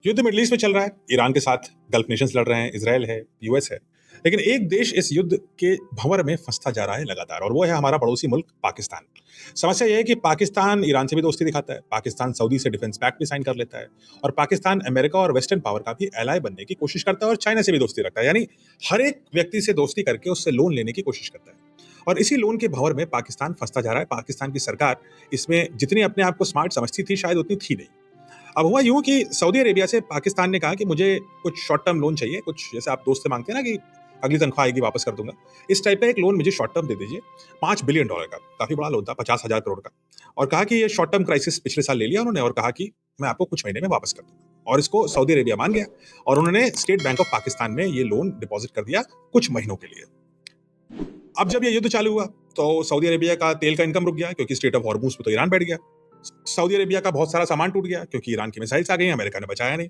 युद्ध middle east में चल रहा है, ईरान के साथ गल्फ नेशंस लड़ रहे हैं, इजराइल है, यूएस है। लेकिन एक देश इस युद्ध के भंवर में फंसता जा रहा है लगातार, और वो है हमारा पड़ोसी मुल्क पाकिस्तान। समस्या यह है कि पाकिस्तान ईरान से भी दोस्ती दिखाता है, पाकिस्तान सऊदी से डिफेंस पैक्ट भी साइन कर लेता है, और पाकिस्तान अमेरिका और वेस्टर्न पावर का भी एलाय बनने की कोशिश करता है, और चाइना से भी दोस्ती रखता है। यानी हर एक व्यक्ति से दोस्ती करके उससे लोन लेने की कोशिश करता है, और इसी लोन के भंवर में पाकिस्तान फंसता जा रहा है। पाकिस्तान की सरकार इसमें जितनी अपने आप को स्मार्ट समझती थी, शायद उतनी थी नहीं। अब हुआ यूं कि सऊदी अरेबिया से पाकिस्तान ने कहा कि मुझे कुछ शॉर्ट टर्म लोन चाहिए, कुछ जैसे आप दोस्त से मांगते हैं ना कि अगली तनख्वाह आएगी वापस कर दूंगा, इस टाइप का एक लोन मुझे शॉर्ट टर्म दे दीजिए। $5 बिलियन का, काफी बड़ा लोन था, 50,000 करोड़ का। और कहा कि ये शॉर्ट टर्म क्राइसिस पिछले साल ले लिया उन्होंने, और कहा कि मैं आपको कुछ महीने में वापस कर दूंगा। और इसको सऊदी अरेबिया मान गया, और उन्होंने स्टेट बैंक ऑफ पाकिस्तान में ये लोन डिपॉजिट कर दिया कुछ महीनों के लिए। अब जब ये युद्ध चालू हुआ तो सऊदी अरेबिया का तेल का इनकम रुक गया, क्योंकि स्टेट ऑफ हॉर्मुज पे तो ईरान बैठ गया। सऊदी अरेबिया का बहुत सारा सामान टूट गया, क्योंकि ईरान की मिसाइल्स आ गई, अमेरिका ने बचाया नहीं।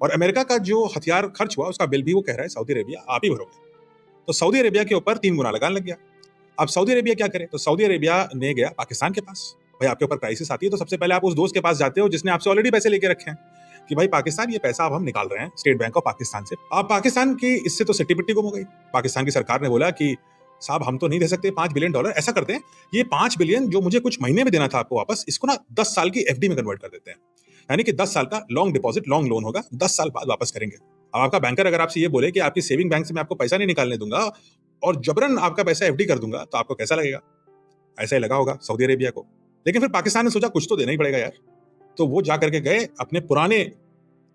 और अमेरिका का जो हथियार खर्च हुआ उसका बिल भी वो कह रहा है सऊदी अरेबिया आप ही भरोगे। तो सऊदी अरेबिया के ऊपर 3 गुना लगान लग गया। अब सऊदी अरेबिया क्या करे? तो सऊदी अरेबिया ने गया पाकिस्तान के पास। भाई, आपके ऊपर क्राइसिस आती है तो सबसे पहले आप उस दोस्त के पास जाते हो जिसने आपसे ऑलरेडी पैसे लेके रखे हैं कि भाई पाकिस्तान, ये पैसा अब हम निकाल रहे हैं स्टेट बैंक ऑफ पाकिस्तान से। अब पाकिस्तान की इससे तो सिट्टी पिट्टी गुम हो गई। पाकिस्तान की सरकार ने बोला कि साहब हम तो नहीं दे सकते $5 बिलियन, ऐसा करते हैं ये 5 बिलियन जो मुझे कुछ महीने में देना था आपको वापस, इसको ना 10 साल की एफडी में कन्वर्ट कर देते हैं। यानी कि 10 साल का लॉन्ग डिपॉजिट, लॉन्ग लोन होगा, 10 साल बाद वापस करेंगे। अब आपका बैंकर अगर आपसे ये बोले कि आपकी सेविंग बैंक से मैं आपको पैसा नहीं निकालने दूंगा और जबरन आपका पैसा एफडी कर दूंगा, तो आपको कैसा लगेगा? ऐसा ही लगा होगा सऊदी अरेबिया को। लेकिन फिर पाकिस्तान ने सोचा कुछ तो देना ही पड़ेगा यार, तो वो जा करके गए अपने पुराने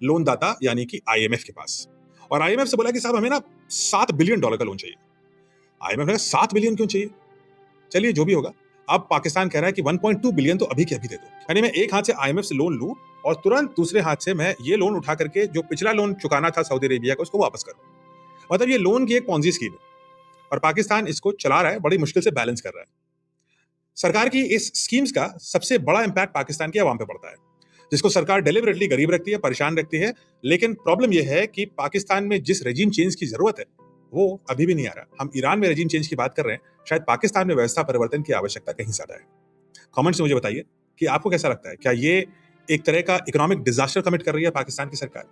लोनदाता यानी कि आईएमएफ के पास, और आईएमएफ से बोला कि साहब हमें ना $7 बिलियन का लोन चाहिए। आईएमएफ ने 7 बिलियन क्यों चाहिए? चलिए जो भी होगा। अब पाकिस्तान कह रहा है कि 1.2 बिलियन तो अभी के अभी दे दो। यानी मैं एक हाथ से आईएमएफ से लोन लूं और तुरंत दूसरे हाथ से मैं ये लोन उठा करके जो पिछला लोन चुकाना था सऊदी अरेबिया को, उसको वापस करूं। मतलब ये लोन की एक पॉन्जी स्कीम है, और पाकिस्तान इसको चला रहा है, बड़ी मुश्किल से बैलेंस कर रहा है। सरकार की इस स्कीम्स का सबसे बड़ा इंपैक्ट पाकिस्तान की आवाम पे पड़ता है, जिसको सरकार डेलिबरेटली गरीब रखती है, परेशान रखती है। लेकिन प्रॉब्लम यह है कि पाकिस्तान में जिस रेजिम चेंज की जरूरत है वो अभी भी नहीं आ रहा। हम ईरान में रेजिम चेंज की बात कर रहे हैं, शायद पाकिस्तान में व्यवस्था परिवर्तन की आवश्यकता कहीं ज्यादा है। कमेंट्स में मुझे बताइए कि आपको कैसा लगता है, क्या ये एक तरह का इकोनॉमिक डिजास्टर कमिट कर रही है पाकिस्तान की सरकार?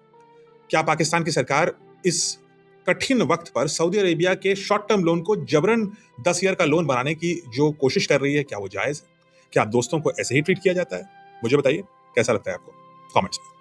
क्या पाकिस्तान की सरकार इस कठिन वक्त पर सऊदी अरेबिया के शॉर्ट टर्म लोन को जबरन 10 ईयर का लोन बनाने की जो कोशिश कर रही है, क्या वो जायज है? क्या दोस्तों को ऐसे ही ट्रीट किया जाता है? मुझे बताइए कैसा लगता है आपको, कमेंट्स में।